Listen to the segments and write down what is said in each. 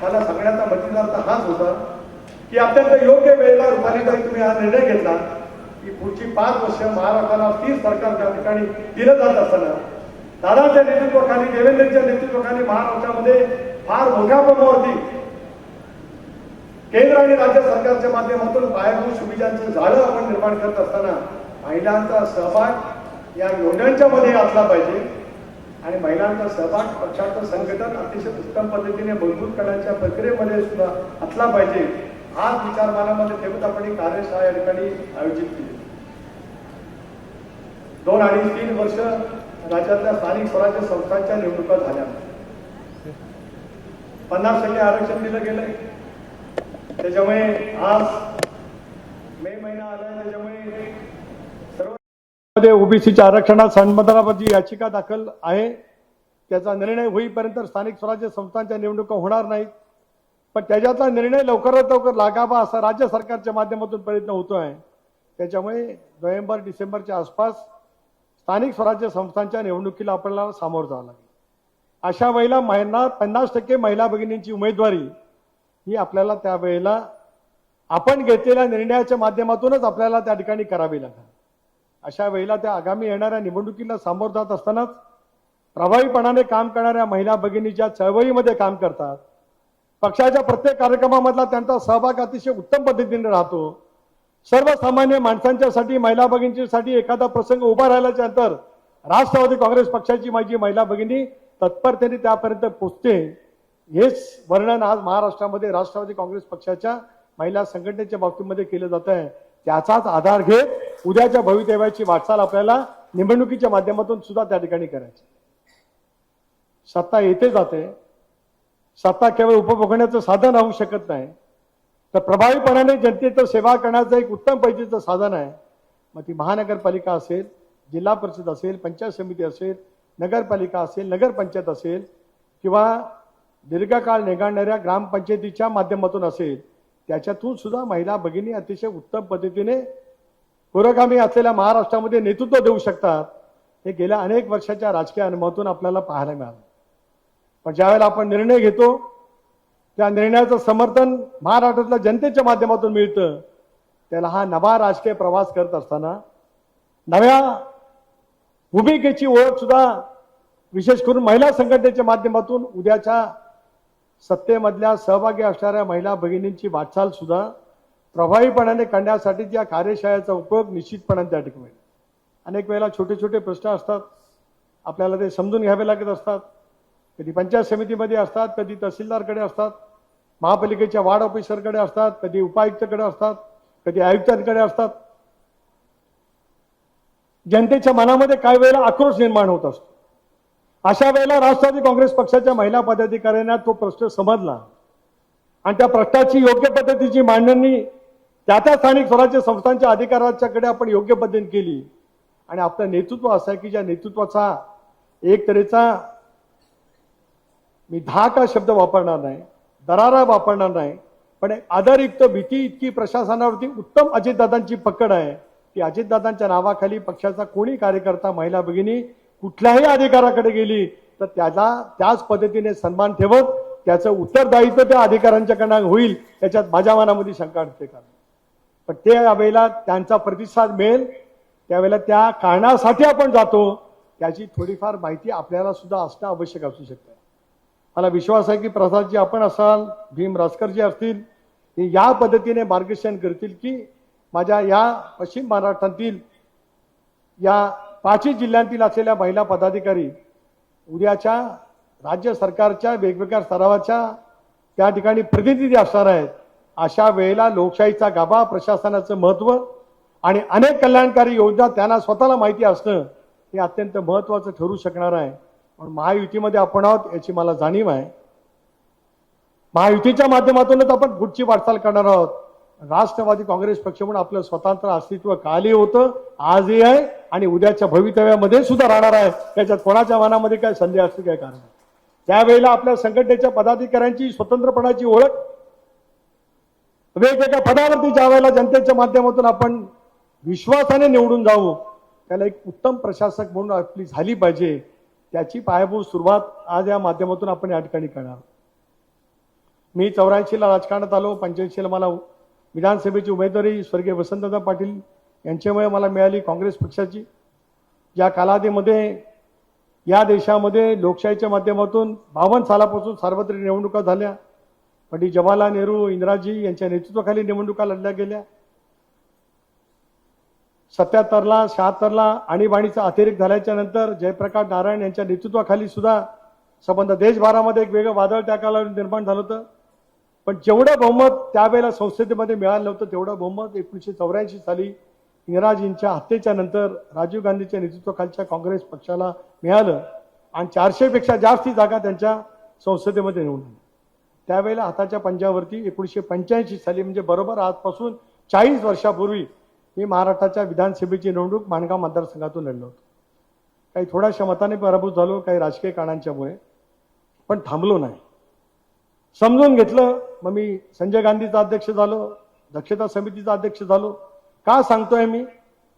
मला सगळ्यांचा मतदाराचा हाच होता की अत्यंत योग्य वेळेला रुपालीताई तुम्ही हा निर्णय घेतला की पुढची 5 वर्ष महाराष्ट्राला स्थिर सरकार त्या ठिकाणी दिलं जात असताना दादाच्या नेतृत्वाखाली देवेंद्रच्या नेतृत्वाखाली महाराष्ट्रामध्ये फार मोठ्या प्रमाणावरती केंद्र आणि राज्य सरकारच्या माध्यमातून पायाभूत सुविधांचं जाळं आपण निर्माण करत असताना महिलांचा सहभाग या योजनांच्या मध्ये असला पाहिजे आणि महिलांचा सहभाग पक्षाचं संघटन अतिशय उत्तम पद्धतीने मजबूत करण्याच्या प्रक्रियेमध्ये सुद्धा असला पाहिजे हाच विचार मनामध्ये ठेवून आपण ही कार्यशाळा या ठिकाणी आयोजित केली. 2 अडीच 3 वर्ष राज्यातल्या स्थानिक स्वराज्य संस्थांच्या निवडणुका झाल्या. 50% आरक्षण दिलं गेलंय. त्याच्यामुळे आज मे महिना आलाय. त्याच्यामुळे सर्व ओबीसीच्या आरक्षणात संमताची याचिका दाखल आहे. त्याचा निर्णय होईपर्यंत स्थानिक स्वराज्य संस्थांच्या निवडणुका होणार नाहीत. पण त्याच्यातला निर्णय लवकरात लवकर लागावा असा राज्य सरकारच्या माध्यमातून प्रयत्न होतो आहे. त्याच्यामुळे नोव्हेंबर डिसेंबरच्या आसपास स्थानिक स्वराज्य संस्थांच्या निवडणुकीला आपल्याला सामोरं जावं लागेल. अशा वेळेला 50% महिला भगिनींची उमेदवारी ही आपल्याला त्यावेळेला आपण घेतलेल्या निर्णयाच्या माध्यमातूनच आपल्याला त्या ठिकाणी करावी लागेल. अशा वेळेला त्या आगामी येणाऱ्या निवडणुकीला सामोरं जात असतानाच प्रभावीपणाने काम करणाऱ्या महिला भगिनी ज्या चळवळीमध्ये काम करतात, पक्षाच्या प्रत्येक कार्यक्रमामधला त्यांचा सहभाग अतिशय उत्तम पद्धतीने राहतो. सर्वसामान्य माणसांच्यासाठी महिला भगिनींसाठी एखादा प्रसंग उभा राहिल्याच्या नंतर राष्ट्रवादी काँग्रेस पक्षाची माझी महिला भगिनी तत्परतेने त्यापर्यंत पोहोचते. हेच वर्णन आज महाराष्ट्रामध्ये राष्ट्रवादी काँग्रेस पक्षाच्या महिला संघटनेच्या बाबतीमध्ये केलं जात आहे. त्याचाच आधार घेत उद्याच्या भवितव्याची वाटचाल आपल्याला निवडणुकीच्या माध्यमातून सुद्धा त्या ठिकाणी करायची. सत्ता येते जाते. सत्ता केवळ उपभोगण्याचं साधन होऊ शकत नाही, तर प्रभावीपणाने जनतेचं सेवा करण्याचं एक उत्तम पैकीचं साधन आहे. मग ती महानगरपालिका असेल, जिल्हा परिषद असेल, पंचायत समिती असेल, नगरपालिका असेल, नगरपंचायत असेल किंवा दीर्घकाळ निघाणाऱ्या ग्रामपंचायतीच्या माध्यमातून असेल, त्याच्यातून सुद्धा महिला भगिनी अतिशय उत्तम पद्धतीने पुरोगामी असलेल्या महाराष्ट्रामध्ये नेतृत्व देऊ शकतात. हे गेल्या अनेक वर्षाच्या राजकीय अनुभवातून आपल्याला पाहायला मिळालं. पण ज्यावेळेला आपण निर्णय घेतो त्या निर्णयाचं समर्थन महाराष्ट्रातल्या जनतेच्या माध्यमातून मिळतं, त्याला हा नवा राजकीय प्रवास करत असताना नव्या भूमिकेची ओळख सुद्धा विशेष करून महिला संघटनेच्या माध्यमातून उद्याच्या सत्तेमधल्या सहभागी असणाऱ्या महिला भगिनींची वाटचाल सुद्धा प्रभावीपणाने करण्यासाठी या कार्यशाळेचा उपयोग निश्चितपणाने त्या ठिकाणी. अनेक वेळेला छोटे छोटे प्रश्न असतात, आपल्याला ते समजून घ्यावे लागत असतात. कधी पंचायत समितीमध्ये असतात, कधी तहसीलदारकडे असतात, महापालिकेच्या वार्ड ऑफिसरकडे असतात, कधी उपायुक्तकडे असतात, कधी आयुक्तांकडे असतात. जनतेच्या मनामध्ये काही वेळेला आक्रोश निर्माण होत असतो. अशा वेळेला राष्ट्रवादी काँग्रेस पक्षाच्या महिला पदाधिकाऱ्यांना तो प्रश्न समजला आणि त्या प्रश्नाची योग्य पद्धतीची मांडणी त्या स्थानिक स्वराज्य संस्थांच्या अधिकाऱ्यांच्याकडे आपण योग्य पद्धतीने केली. आणि आपलं नेतृत्व असं आहे की ज्या नेतृत्वाचा एक तऱ्हेचा मी धाक हा शब्द वापरणार नाही, दरारा वापरणार नाही, पण एक आदरयुक्त भीती इतकी प्रशासनावरती उत्तम अजितदादांची पकड आहे की अजितदादांच्या नावाखाली पक्षाचा कोणी कार्यकर्ता महिला भगिनी कुठल्याही अधिकाऱ्याकडे गेली तर त्याच पद्धतीने सन्मान ठेवत त्याचं उत्तरदायित्व त्या अधिकाऱ्यांच्याकडनं होईल याच्यात माझ्या मनामध्ये शंका असते. पण ते यावेळेला त्यांचा प्रतिसाद मिळेल त्यावेळेला त्या कारणासाठी आपण जातो त्याची थोडीफार माहिती आपल्याला सुद्धा असणं आवश्यक असू शकते. मला विश्वास आहे की प्रसादजी आपण असाल, भीम रासकरजी असतील, हे या पद्धतीने मार्गदर्शन करतील की माझ्या या पश्चिम महाराष्ट्रातील या 5 जिल्ह्यांतील असलेल्या महिला पदाधिकारी उद्याच्या राज्य सरकारच्या वेगवेगळ्या स्तरावरच्या त्या ठिकाणी प्रतिनिधी असणार आहेत. अशा वेळेला लोकशाहीचा गाभा, प्रशासनाचं महत्त्व आणि अनेक कल्याणकारी योजना त्यांना स्वतःला माहिती असणं हे अत्यंत महत्त्वाचं ठरू शकणार आहे. पण महायुतीमध्ये आपण आहोत याची मला जाणीव आहे. महायुतीच्या माध्यमातूनच आपण पुढची वाटचाल करणार आहोत. राष्ट्रवादी काँग्रेस पक्ष म्हणून आपलं स्वतंत्र अस्तित्व कालही होतं, आजही आहे आणि उद्याच्या भवितव्यामध्ये सुद्धा राहणार आहे. त्याच्यात कोणाच्या मनामध्ये काय संदेह असते काय कारण. त्यावेळेला आपल्या संघटनेच्या पदाधिकाऱ्यांची स्वतंत्रपणाची ओळख वेगवेगळ्या पदावरती ज्या वेळेला जनतेच्या माध्यमातून आपण विश्वासाने निवडून जाऊ त्याला एक उत्तम प्रशासक म्हणून आपली झाली पाहिजे. त्याची पायाभूत सुरुवात आज या माध्यमातून आपण या ठिकाणी करणार. मी 84ला राजकारणात आलो, 85ला मला विधानसभेची उमेदवारी स्वर्गीय वसंतदादा पाटील यांच्यामुळे मला मिळाली, काँग्रेस पक्षाची. या कालावधीमध्ये या देशामध्ये लोकशाहीच्या माध्यमातून 52 सालापासून सार्वत्रिक निवडणुका झाल्या. पंडित जवाहरलाल नेहरू, इंदिराजी यांच्या नेतृत्वाखाली निवडणुका लढल्या गेल्या. 77ला 76ला आणीबाणीचा अतिरेक झाल्याच्या नंतर जयप्रकाश नारायण यांच्या नेतृत्वाखाली सुद्धा संबंध देशभरामध्ये एक वेगळं वादळ त्या काळात निर्माण झालं होतं. पण जेवढं बहुमत त्यावेळेला संसदेमध्ये मिळालं नव्हतं तेवढं बहुमत 1984 साली इंदिराजींच्या हत्येच्या नंतर राजीव गांधीच्या नेतृत्वाखालच्या काँग्रेस पक्षाला मिळालं आणि 400 पेक्षा जास्त जागा त्यांच्या संसदेमध्ये निवडून. त्यावेळेला हाताच्या पंजावरती 1985 साली म्हणजे बरोबर आजपासून 40 वर्षापूर्वी मी महाराष्ट्राच्या विधानसभेची निवडणूक माणगाव मतदारसंघातून लढलो होतो. काही थोड्याशा मताने पराभूत झालो, काही राजकीय कारणांच्यामुळे, पण थांबलो नाही, समजून घेतलं. मग मी संजय गांधीचा अध्यक्ष झालो, दक्षता समितीचा अध्यक्ष झालो. का सांगतोय मी?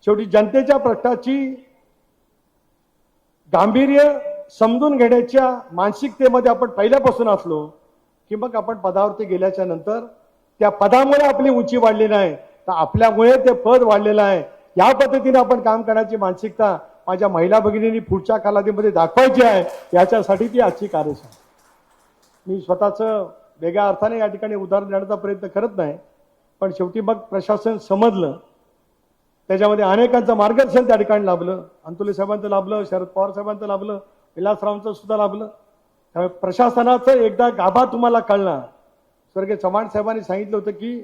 शेवटी जनतेच्या प्रश्नाची गांभीर्य समजून घेण्याच्या मानसिकतेमध्ये आपण पहिल्यापासून असलो की मग आपण पदावरती गेल्याच्या नंतर त्या पदामुळे आपली उंची वाढली नाही, तर आपल्यामुळे ते पद वाढलेलं आहे. या पद्धतीने आपण काम करण्याची मानसिकता माझ्या महिला भगिनींनी पुढच्या कालावधीमध्ये दाखवायची आहे. याच्यासाठी ती आजची कार्यशाळा. मी स्वतःचं वेगळ्या अर्थाने या ठिकाणी उदाहरण देण्याचा प्रयत्न करत नाही, पण शेवटी मग प्रशासन समजलं, त्याच्यामध्ये अनेकांचं मार्गदर्शन त्या ठिकाणी लाभलं. अंतुले साहेबांचं लाभलं, शरद पवार साहेबांचं लाभलं, विलासरावांचं सुद्धा लाभलं. त्यामुळे प्रशासनाचं एकदा गाभा तुम्हाला कळला. स्वर्गीय चव्हाण साहेबांनी सांगितलं होतं की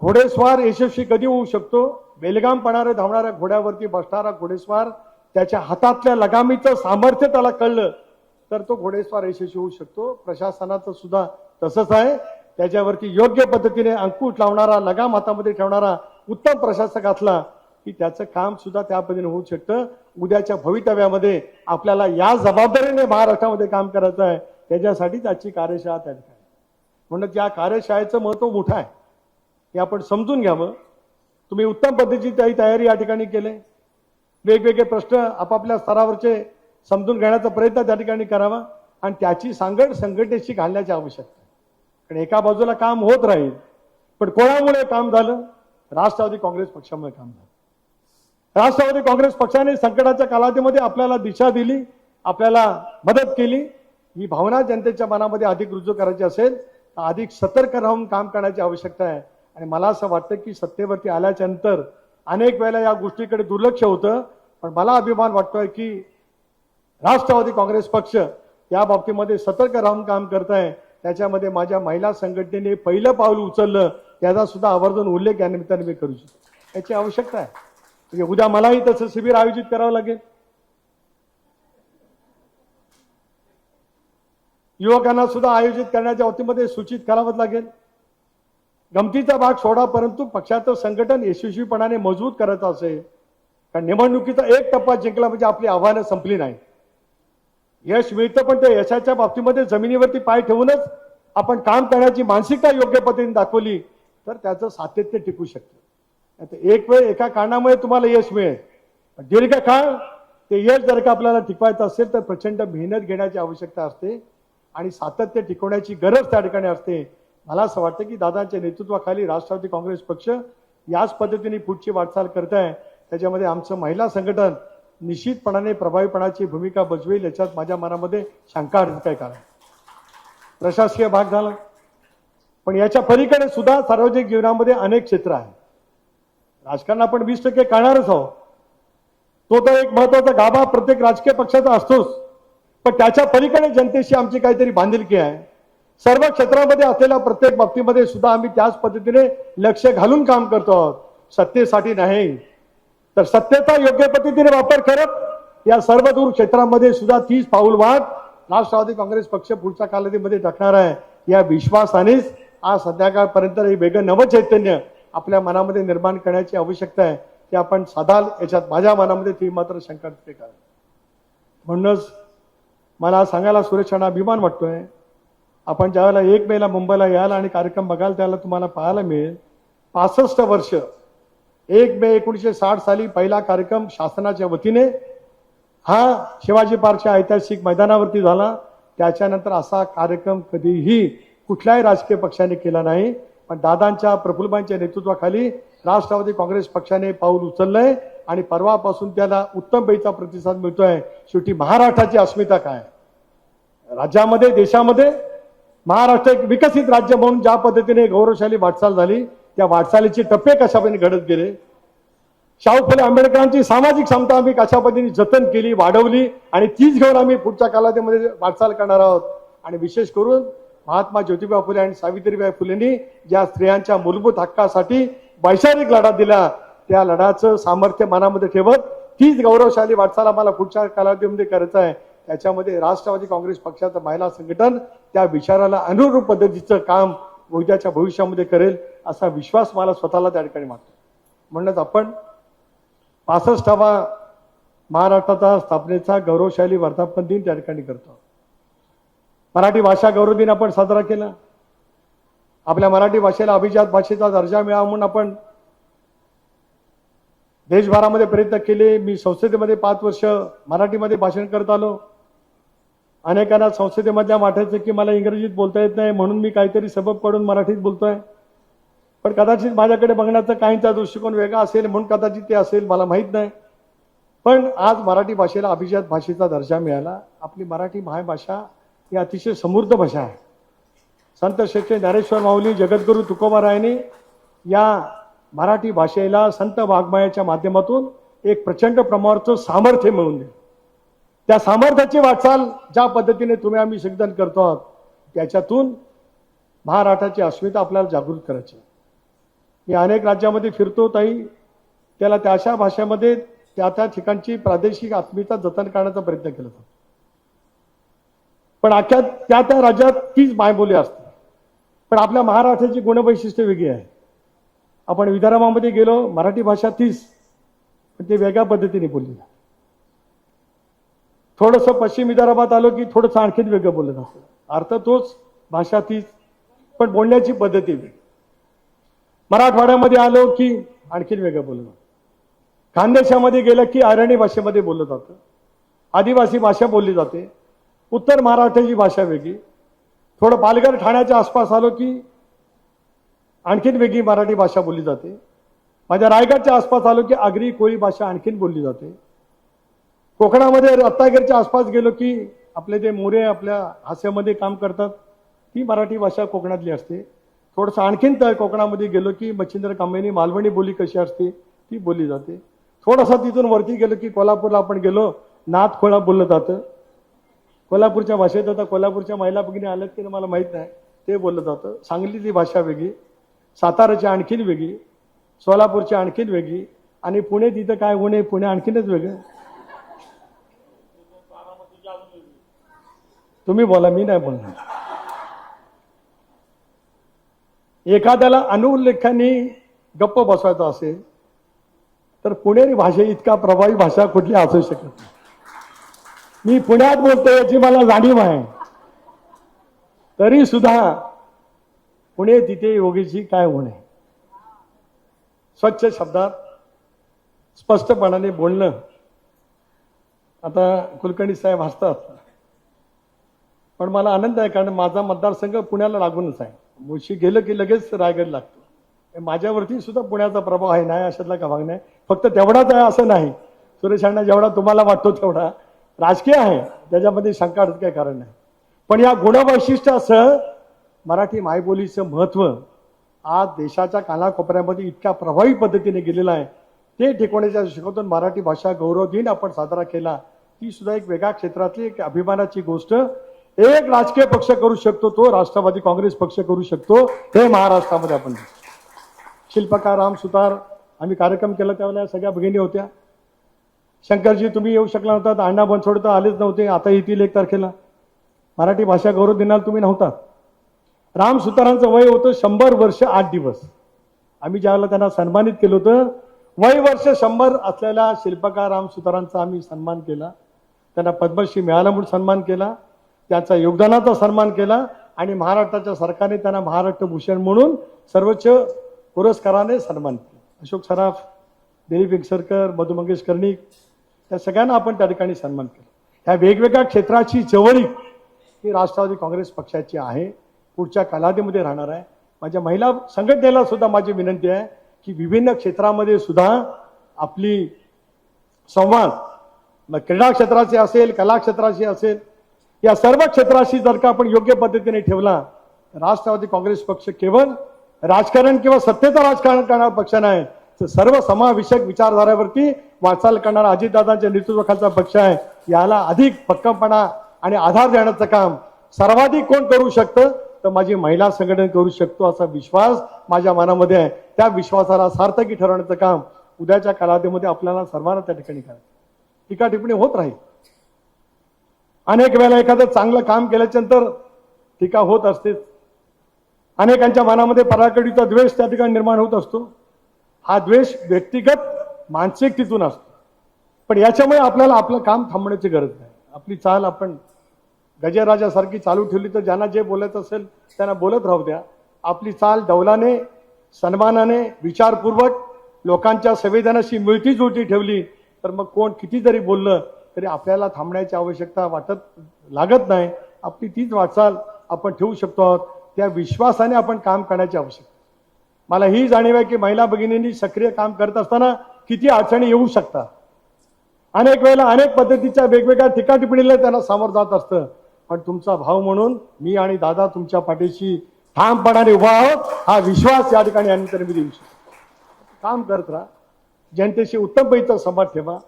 घोडेस्वार यशस्वी कधी होऊ शकतो? बेलगामपणाने धावणाऱ्या घोड्यावरती बसणारा घोडेस्वार त्याच्या हातातल्या लगामीचं सामर्थ्य त्याला कळलं तर तो घोडेस्वार यशस्वी होऊ शकतो. प्रशासनाचं सुद्धा तसंच आहे. त्याच्यावरती योग्य पद्धतीने अंकुश लावणारा, लगाम हातामध्ये ठेवणारा उत्तम प्रशासक असला की त्याचं काम सुद्धा त्या पद्धतीने होऊ शकतं. उद्याच्या भवितव्यामध्ये आपल्याला या जबाबदारीने महाराष्ट्रामध्ये काम करायचं आहे. त्याच्यासाठीच आजची कार्यशाळा त्या ठिकाणी. म्हणून या कार्यशाळेचं महत्त्व मोठं आहे, हे आपण समजून घ्यावं. तुम्ही उत्तम पद्धतीची तयारी या ठिकाणी केली. वेगवेगळे प्रश्न आपापल्या स्तरावरचे समजून घेण्याचा प्रयत्न त्या ठिकाणी करावा आणि त्याची सांगड संघटनेशी घालण्याची आवश्यकता आहे. कारण एका बाजूला काम होत राहील, पण कोणामुळे काम झालं? राष्ट्रवादी काँग्रेस पक्षामुळे काम झालं. राष्ट्रवादी काँग्रेस पक्षाने संकटाच्या कालावधीमध्ये आपल्याला दिशा दिली, आपल्याला मदत केली. ही भावना जनतेच्या मनामध्ये अधिक रुजू करायची असेल तर अधिक सतर्क राहून काम करण्याची आवश्यकता आहे. आणि मला असं वाटतं की सत्तेवरती आल्याच्या नंतर अनेक वेळेला या गोष्टीकडे दुर्लक्ष होतं, पण मला अभिमान वाटतोय की राष्ट्रवादी काँग्रेस पक्ष या बाबतीमध्ये सतर्क राहून काम करत आहे. त्याच्यामध्ये माझ्या महिला संघटनेने पहिलं पाऊल उचललं, त्याचा सुद्धा आवर्जून उल्लेख या निमित्ताने मी करू शकतो. याची आवश्यकता आहे. म्हणजे उद्या मलाही तसं शिबिर आयोजित करावं लागेल. युवकांना सुद्धा आयोजित करण्याच्या बाबतीमध्ये सूचित करावंच लागेल. गमतीचा भाग सोडा, परंतु पक्षाचं संघटन यशस्वीपणाने मजबूत करायचं असेल, कारण निवडणुकीचा एक टप्पा जिंकला म्हणजे आपली आव्हानं संपली नाही. यश मिळतं, पण त्या यशाच्या बाबतीमध्ये जमिनीवरती पाय ठेवूनच आपण काम करण्याची मानसिकता योग्य पद्धतीने दाखवली तर त्याचं सातत्य टिकू शकतं. आता एक वेळ एका कारणामुळे तुम्हाला यश मिळेल, पण दीर्घकाळ ते यश जर का आपल्याला टिकवायचं असेल तर प्रचंड मेहनत घेण्याची आवश्यकता असते आणि सातत्य टिकवण्याची गरज त्या ठिकाणी असते. मला असं वाटतं की दादांच्या नेतृत्वाखाली राष्ट्रवादी काँग्रेस पक्ष याच पद्धतीने पुढची वाटचाल करत आहे. त्याच्यामध्ये आमचं महिला संघटन निश्चितपणाने प्रभावीपणाची भूमिका बजवेल, याच्यात माझ्या मनामध्ये शंका काय कारण. प्रशासकीय भाग झाला, पण याच्या पलीकडे सुद्धा सार्वजनिक जीवनामध्ये अनेक क्षेत्र आहेत. राजकारण आपण 20% करणारच आहोत, तो तर एक महत्वाचा गाभा प्रत्येक राजकीय पक्षाचा असतोच, पण त्याच्या पलीकडे जनतेशी आमची काहीतरी बांधिलकी आहे. सर्व क्षेत्रामध्ये असलेल्या प्रत्येक बाबतीमध्ये सुद्धा आम्ही त्याच पद्धतीने लक्ष घालून काम करतो आहोत. सत्तेसाठी नाही, तर सत्तेचा योग्य पद्धतीने वापर करत या सर्व दूर क्षेत्रामध्ये सुद्धा 30 पाऊल वाट राष्ट्रवादी काँग्रेस पक्ष पुढच्या कालावधीमध्ये टाकणार आहे. या विश्वासानेच आज संध्याकाळपर्यंत हे वेगळं नवचैतन्य आपल्या मनामध्ये निर्माण करण्याची आवश्यकता आहे. ते आपण साधाल, याच्यात माझ्या मनामध्ये ती मात्र शंका आहे. म्हणूनच मला सांगायला सुरेशांना अभिमान वाटतोय, आपण ज्यावेळेला 1 मेला मुंबईला याल आणि कार्यक्रम बघाल त्याला तुम्हाला पाहायला मिळेल 65 वर्ष 1 मे 1960 साली पहिला कार्यक्रम शासनाच्या वतीने हा शिवाजी पार्कच्या ऐतिहासिक मैदानावरती झाला. त्याच्यानंतर असा कार्यक्रम कधीही कुठल्याही राजकीय पक्षाने केला नाही. पण दादांच्या प्रफुल्लबाईंच्या नेतृत्वाखाली राष्ट्रवादी काँग्रेस पक्षाने पाऊल उचललंय आणि परवापासून त्याला उत्तम पैचा प्रतिसाद मिळतोय. शेवटी महाराष्ट्राची अस्मिता काय राज्यामध्ये देशामध्ये महाराष्ट्र एक विकसित राज्य म्हणून ज्या पद्धतीने गौरवशाली वाटचाल झाली त्या वाटचालीचे टप्पे कशापद्धतीने घडत गेले. शाहू फुले आंबेडकरांची सामाजिक समता आम्ही कशा पद्धतीने जतन केली वाढवली आणि तीच घेऊन आम्ही पुढच्या कालावधीमध्ये वाटचाल करणार आहोत. आणि विशेष करून महात्मा ज्योतिबा फुले आणि सावित्रीबाई फुलेंनी ज्या स्त्रियांच्या मूलभूत हक्कासाठी वैचारिक लढा दिला त्या लढ्याचं सामर्थ्य मनामध्ये ठेवत तीच गौरवशाली वाटचाल आम्हाला पुढच्या कालावधीमध्ये करायचं आहे. त्याच्यामध्ये राष्ट्रवादी काँग्रेस पक्षाचं महिला संघटन त्या विचाराला अनुरूप पद्धतीचं काम उद्याच्या भविष्यामध्ये करेल असा विश्वास मला स्वतःला त्या ठिकाणी वाटतो. म्हणूनच आपण 65वा महाराष्ट्राचा स्थापनेचा गौरवशाली वर्धापन दिन त्या ठिकाणी करतो. मराठी भाषा गौरव दिन आपण साजरा केला. आपल्या मराठी भाषेला अभिजात भाषेचा दर्जा मिळावा म्हणून आपण देशभरामध्ये प्रयत्न केले. मी संसदेमध्ये 5 वर्ष मराठीमध्ये भाषण करत आलो. अनेकांना संसदेमधल्या वाटायचं की मला इंग्रजीत बोलता येत नाही म्हणून मी काहीतरी सबब काढून मराठीत बोलतोय. पण कदाचित माझ्याकडे बघण्याचा काहींचा दृष्टिकोन वेगळा असेल म्हणून कदाचित ते असेल मला माहीत नाही. पण आज मराठी भाषेला अभिजात भाषेचा दर्जा मिळाला. आपली मराठी मायभाषा ही अतिशय समृद्ध भाषा आहे. संत श्रेष्ठ ज्ञानेश्वर माऊली जगद्गुरू तुकोबारायांनी या मराठी भाषेला संत वाङ्मयाच्या माध्यमातून एक प्रचंड प्रमाणाचं सामर्थ्य मिळवून दिलं. त्या सामर्थ्याची वाटचाल ज्या पद्धतीने तुम्ही आम्ही सगळेजण करतो आहोत त्याच्यातून महाराष्ट्राची अस्मिता आपल्याला जागृत करायची. मी अनेक राज्यामध्ये फिरतो ताई त्याला त्या अशा भाषेमध्ये त्या त्या ठिकाणची प्रादेशिक अस्मिता जतन करण्याचा प्रयत्न केला जातो. पण अख्ख्या त्या त्या राज्यात तीच मायबोली असते. पण आपल्या महाराष्ट्राची गुणवैशिष्ट्य वेगळी आहे. आपण विदर्भामध्ये गेलो मराठी भाषा तीच पण ते वेगळ्या पद्धतीने बोलली. थोडंसं पश्चिम विदर्भात आलो की थोडंसं आणखीन वेगळं बोलत असतं. अर्थ तोच भाषा तीच पण बोलण्याची पद्धती वेगळी. मराठवाड्यामध्ये आलो की आणखीन वेगळं बोललं. खानदेशामध्ये गेलं की अरणी भाषेमध्ये बोललं जातं. आदिवासी भाषा बोलली जाते. उत्तर महाराष्ट्राची भाषा वेगळी. थोडं पालघर ठाण्याच्या आसपास आलो की आणखीन वेगळी मराठी भाषा बोलली जाते. माझ्या रायगडच्या आसपास आलो की आगरी कोळी भाषा आणखीन बोलली जाते. कोकणामध्ये रत्नागिरीच्या आसपास गेलो की आपले जे मोरे आपल्या हास्यामध्ये काम करतात ती मराठी भाषा कोकणातली असते. थोडंसं आणखीन तर कोकणामध्ये गेलो की मच्छिंद्र कांबळेंनी मालवणी बोली कशी असते ती बोलली जाते. थोडंसं तिथून वरती गेलो की कोल्हापूरला आपण गेलो नाथ खोळा बोललं जातं. कोल्हापूरच्या भाषेत आता कोल्हापूरच्या महिला भगिनी आल्यात की मला माहीत नाही ते बोललं जातं. सांगलीची भाषा वेगळी. साताराची आणखीन वेगळी. सोलापूरची आणखीन वेगळी. आणि पुणे तिथं काय होणे पुणे आणखीनच वेगळं. तुम्ही बोला मी नाही बोलणार. एखाद्याला अनुल्लेखाने गप्प बसवायचा असेल तर पुणेरी भाषे इतका प्रभावी भाषा कुठली असू शकत नाही. मी पुण्यात बोलतो याची मला जाणीव आहे तरी सुद्धा पुणे तिथे योगीची काय होणे. स्वच्छ शब्दात स्पष्टपणाने बोलणं. आता कुलकर्णी साहेब हसतात पण मला आनंद आहे कारण माझा मतदारसंघ पुण्याला लागूनच आहे. मुळशी गेलं की लगेच रायगड लागतो. माझ्यावरती सुद्धा पुण्याचा प्रभाव आहे नाही अशातला का भाग नाही. फक्त तेवढाच आहे असं नाही. सुरेश अण्णा जेवढा तुम्हाला वाटतो तेवढा राजकीय आहे त्याच्यामध्ये शंका काही कारण नाही. पण या गुणवैशिष्ट्यासह मराठी मायबोलीचं महत्त्व आज देशाच्या कानाकोपऱ्यामध्ये इतक्या प्रभावी पद्धतीने गेलेलं आहे. ते टिकवण्याच्या दृष्टिकोनातून मराठी भाषा गौरव दिन आपण साजरा केला. ती सुद्धा एक वेगळ्या क्षेत्रातली एक अभिमानाची गोष्ट एक राजकीय पक्ष करू शकतो तो राष्ट्रवादी काँग्रेस पक्ष करू शकतो. हे महाराष्ट्रामध्ये आपण शिल्पकार राम सुतार आम्ही कार्यक्रम केला त्यावेळेला सगळ्या भगिनी होत्या. शंकरजी तुम्ही येऊ शकला नव्हता. अण्णा बनसोड तर आलेच नव्हते. आता येतील 1 तारखेला. मराठी भाषा गौरव दिनाला तुम्ही नव्हता. राम सुतारांचं वय होतं 100 वर्ष 8 दिवस. आम्ही ज्यावेळेला त्यांना सन्मानित केलं होतं वय वर्ष 100 असलेल्या शिल्पकार राम सुतारांचा आम्ही सन्मान केला. त्यांना पद्मश्री मिळाला म्हणून सन्मान केला. त्यांचा योगदानाचा सन्मान केला आणि महाराष्ट्राच्या सरकारने त्यांना महाराष्ट्र भूषण म्हणून सर्वोच्च पुरस्काराने सन्मान केला. अशोक सराफ, दिलीप विंगसरकर, मधु मंगेश कर्णिक या सगळ्यांना आपण त्या ठिकाणी सन्मान केला. ह्या वेगवेगळ्या क्षेत्राची जवळीक ही राष्ट्रवादी काँग्रेस पक्षाची आहे, पुढच्या कालावधीमध्ये राहणार आहे. माझ्या महिला संघटनेला सुद्धा माझी विनंती आहे की विभिन्न क्षेत्रामध्ये सुद्धा आपली संवाद, मग क्रीडा क्षेत्राचे असेल, कला क्षेत्राचे असेल, या सर्व क्षेत्राशी जर का आपण योग्य पद्धतीने ठेवला, राष्ट्रवादी काँग्रेस पक्ष केवळ राजकारण किंवा सत्तेचं राजकारण करणारा पक्ष नाही, तर सर्व समावेशक विचारधारावरती वाटचाल करणारा अजितदादांच्या नेतृत्वाखालचा पक्ष आहे. याला अधिक भक्कमपणा आणि आधार देण्याचं काम सर्वाधिक कोण करू शकतं, तर माझी महिला संघटन करू शकतो असा विश्वास माझ्या मनामध्ये आहे. त्या विश्वासाला सार्थकी ठरवण्याचं काम उद्याच्या कालावधीमध्ये आपल्याला सर्वांना त्या ठिकाणी करायचं. टीका टिप्पणी होत राहील. अनेक वेळेला एखादं चांगलं काम केल्याच्या नंतर टीका होत असतेच. अनेकांच्या मनामध्ये पराकडीचा द्वेष त्या ठिकाणी निर्माण होत असतो. हा द्वेष व्यक्तिगत मानसिकतेतून असतो, पण याच्यामुळे आपल्याला आपलं काम थांबण्याची गरज नाही. आपली चाल आपण गजराजासारखी चालू ठेवली तर ज्यांना जे बोलायचं असेल त्यांना बोलत राहू द्या. आपली चाल डौलाने, सन्मानाने, विचारपूर्वक लोकांच्या संवेदनाशी मिळती जुळती ठेवली तर मग कोण किती जरी बोललं तरी आपल्याला थांबण्याची आवश्यकता लागत नाही. आपली तीच वाटचाल आपण ठेवू शकतो आहोत. त्या विश्वासाने आपण काम करण्याची आवश्यकता. मला ही जाणीव आहे की महिला भगिनींनी सक्रिय काम करत असताना किती अडचणी येऊ शकतात. अनेक वेळेला अनेक पद्धतीच्या वेगवेगळ्या टीका टिप्पणीला त्यांना सामोरं जात असतं, पण तुमचा भाव म्हणून मी आणि दादा तुमच्या पाठीशी ठामपणाने उभा आहोत हा विश्वास या ठिकाणी यानंतर मी देऊ शकतो. काम करत राहा, जनतेशी उत्तम पैकीचा संवाद ठेवा.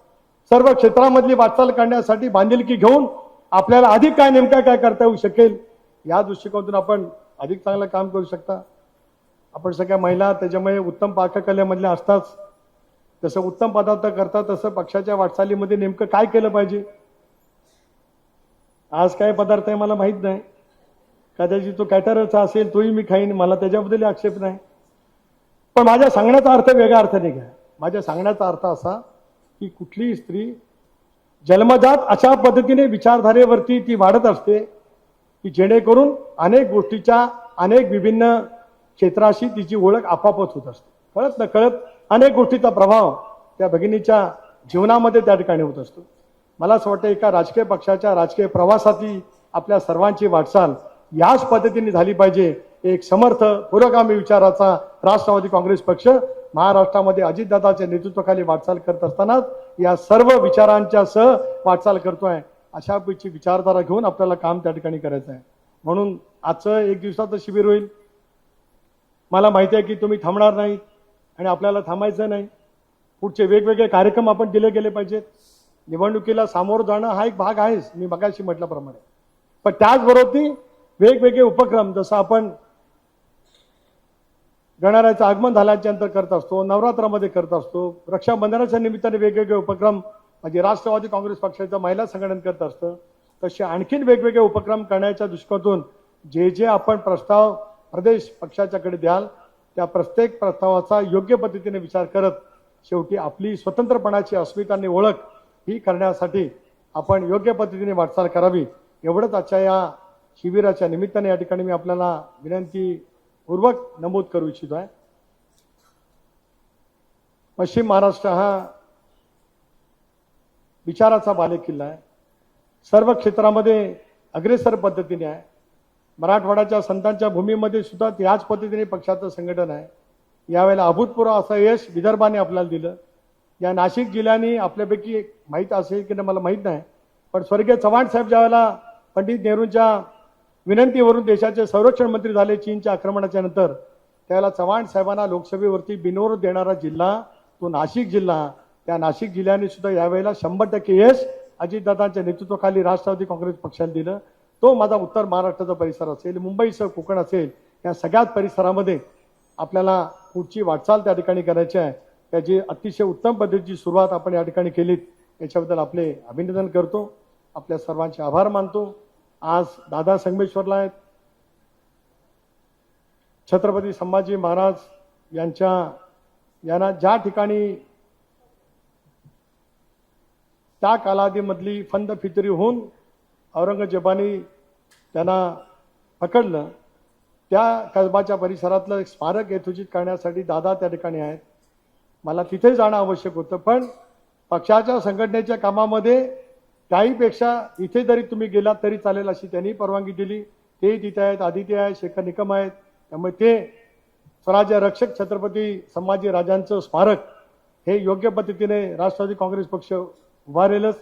सर्व क्षेत्रामधली वाटचाल करण्यासाठी बांधिलकी घेऊन आपल्याला अधिक काय नेमका काय करता येऊ शकेल या दृष्टिकोनातून आपण अधिक चांगलं काम करू शकता. आपण सगळ्या महिला त्याच्यामुळे उत्तम पाककलेमधल्या असतात. तसं उत्तम पदार्थ करतात तसं पक्षाच्या वाटचालीमध्ये नेमकं काय केलं पाहिजे. आज काय पदार्थ आहे मला माहित नाही, कदाचित तो कॅटररचा असेल तोही मी खाईन, मला त्याच्याबद्दल आक्षेप नाही. पण माझ्या सांगण्याचा अर्थ वेगळा अर्थ नाही घ्या. माझ्या सांगण्याचा अर्थ असा की कुठलीही स्त्री जन्मजात अशा पद्धतीने विचारधारेवरती ती वाढत असते की जेणेकरून अनेक गोष्टीच्या अनेक विभिन्न क्षेत्राशी तिची ओळख आपापच होत असते. कळत नकळत अनेक गोष्टीचा प्रभाव त्या भगिनीच्या जीवनामध्ये त्या ठिकाणी होत असतो. मला असं वाटतं एका राजकीय पक्षाच्या राजकीय प्रवासातली आपल्या सर्वांची वाटचाल याच पद्धतीने झाली पाहिजे. एक समर्थ पुरोगामी विचाराचा राष्ट्रवादी काँग्रेस पक्ष महाराष्ट्रामध्ये अजितदादाच्या नेतृत्वाखाली वाटचाल करत असतानाच या सर्व विचारांच्या सह वाटचाल करतोय. अशा पैकी विचारधारा घेऊन आपल्याला काम त्या ठिकाणी करायचं आहे. म्हणून आजचं एक दिवसाचं शिबिर होईल. मला माहिती आहे की तुम्ही थांबणार नाही आणि आपल्याला थांबायचं नाही. पुढचे वेगवेगळे कार्यक्रम आपण दिले गेले पाहिजेत. निवडणुकीला सामोरं जाणं हा एक भाग आहेच, मी मगाशी म्हटल्याप्रमाणे, पण त्याचबरोबर वेगवेगळे उपक्रम जसं आपण गणरायाचं आगमन झाल्याच्या नंतर करत असतो, नवरात्रामध्ये करत असतो, रक्षाबंधनाच्या निमित्ताने वेगवेगळे उपक्रम म्हणजे राष्ट्रवादी काँग्रेस पक्षाचं महिला संघटन करत असतं, तसे आणखीन वेगवेगळे उपक्रम करण्याच्या दृष्टिकोनातून जे जे आपण प्रस्ताव प्रदेश पक्षाच्याकडे द्याल त्या प्रत्येक प्रस्तावाचा योग्य पद्धतीने विचार करत शेवटी आपली स्वतंत्रपणाची अस्मिता आणि ओळख ही करण्यासाठी आपण योग्य पद्धतीने वाटचाल करावी. एवढंच आजच्या या शिबिराच्या निमित्ताने या ठिकाणी मी आपल्याला विनंतीपूर्वक नमूद करू इच्छितो आहे. पश्चिम महाराष्ट्र हा विचाराचा बालेकिल्ला आहे. सर्व क्षेत्रामध्ये अग्रेसर पद्धतीने आहे. मराठवाड्याच्या संतांच्या भूमीमध्ये सुद्धा याच पद्धतीने पक्षाचं संघटन आहे. यावेळेला अभूतपूर्व असं यश विदर्भाने आपल्याला दिलं. या नाशिक जिल्ह्याने आपल्यापैकी माहीत असेल की नाही मला माहीत नाही, पण स्वर्गीय चव्हाण साहेब ज्यावेळेला पंडित नेहरूंच्या विनंतीवरून देशाचे संरक्षण मंत्री झाले चीनच्या आक्रमणाच्या नंतर, त्यावेळेला चव्हाण साहेबांना लोकसभेवरती बिनविरोध देणारा जिल्हा तो नाशिक जिल्हा. त्या नाशिक जिल्ह्याने सुद्धा यावेळेला 100% यश अजितदादांच्या नेतृत्वाखाली राष्ट्रवादी काँग्रेस पक्षाने दिलं. तो माझा उत्तर महाराष्ट्राचा परिसर असेल, मुंबईसह कोकण असेल, या सगळ्याच परिसरामध्ये आपल्याला पुढची वाटचाल त्या ठिकाणी करायची आहे. त्याची अतिशय उत्तम पद्धतीची सुरुवात आपण या ठिकाणी केलीत, याच्याबद्दल आपले अभिनंदन करतो. आपल्या सर्वांचे आभार मानतो. आज दादा संगमेश्वरला आहेत. छत्रपती संभाजी महाराज यांना ज्या ठिकाणी त्या कालावधीमधली फंद फितरी होऊन औरंगजेबाने त्यांना पकडलं, त्या कसबाच्या परिसरातलं एक स्मारक यथोचित करण्यासाठी दादा त्या ठिकाणी आहेत. मला तिथे जाणं आवश्यक होतं, पण पक्षाच्या संघटनेच्या कामामध्ये त्याहीपेक्षा इथे जरी तुम्ही गेलात तरी चालेल अशी त्यांनी परवानगी दिली. ते तिथे आहेत, आदित्य आहे, शेखर निकम आहेत. त्यामुळे ते स्वराज्य रक्षक छत्रपती संभाजी राजांचं स्मारक हे योग्य पद्धतीने राष्ट्रवादी काँग्रेस पक्ष उभारेलच.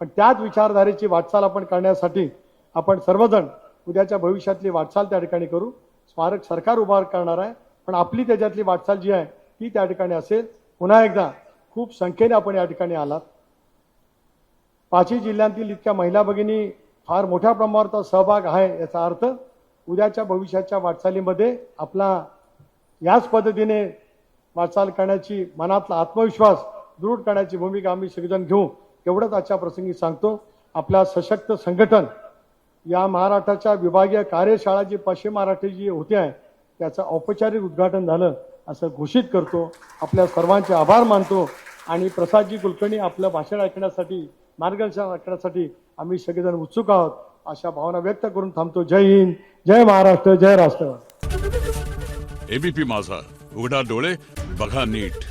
पण त्याच विचारधारेची वाटचाल आपण करण्यासाठी आपण सर्वजण उद्याच्या भविष्यातली वाटचाल त्या ठिकाणी करू. स्मारक सरकार उभा करणार आहे, पण आपली त्याच्यातली वाटचाल जी आहे ती त्या ठिकाणी असेल. पुन्हा एकदा खूप संख्येने आपण या ठिकाणी आलात. पाचही जिल्ह्यांतील इतक्या महिला भगिनी फार मोठ्या प्रमाणावर सहभाग आहे. याचा अर्थ उद्याच्या भविष्याच्या वाटचालीमध्ये आपला याच पद्धतीने वाटचाल करण्याची, मनातला आत्मविश्वास दृढ करण्याची भूमिका आम्ही सगळेजण घेऊ. एवढंच आजच्या प्रसंगी सांगतो. आपल्या सशक्त संघटन या महाराष्ट्राच्या विभागीय कार्यशाळा जी पश्चिम महाराष्ट्र जी होते आहे त्याचं औपचारिक उद्घाटन झालं असं घोषित करतो. आपल्या सर्वांचे आभार मानतो आणि प्रसादजी कुलकर्णी आपलं भाषण ऐकण्यासाठी, मार्गदर्शन ऐकण्यासाठी आम्ही सगळेजण उत्सुक आहोत अशा भावना व्यक्त करून थांबतो. जय हिंद, जय महाराष्ट्र, जय राष्ट्र. एबीपी माझा, उघडा डोळे बघा नीट.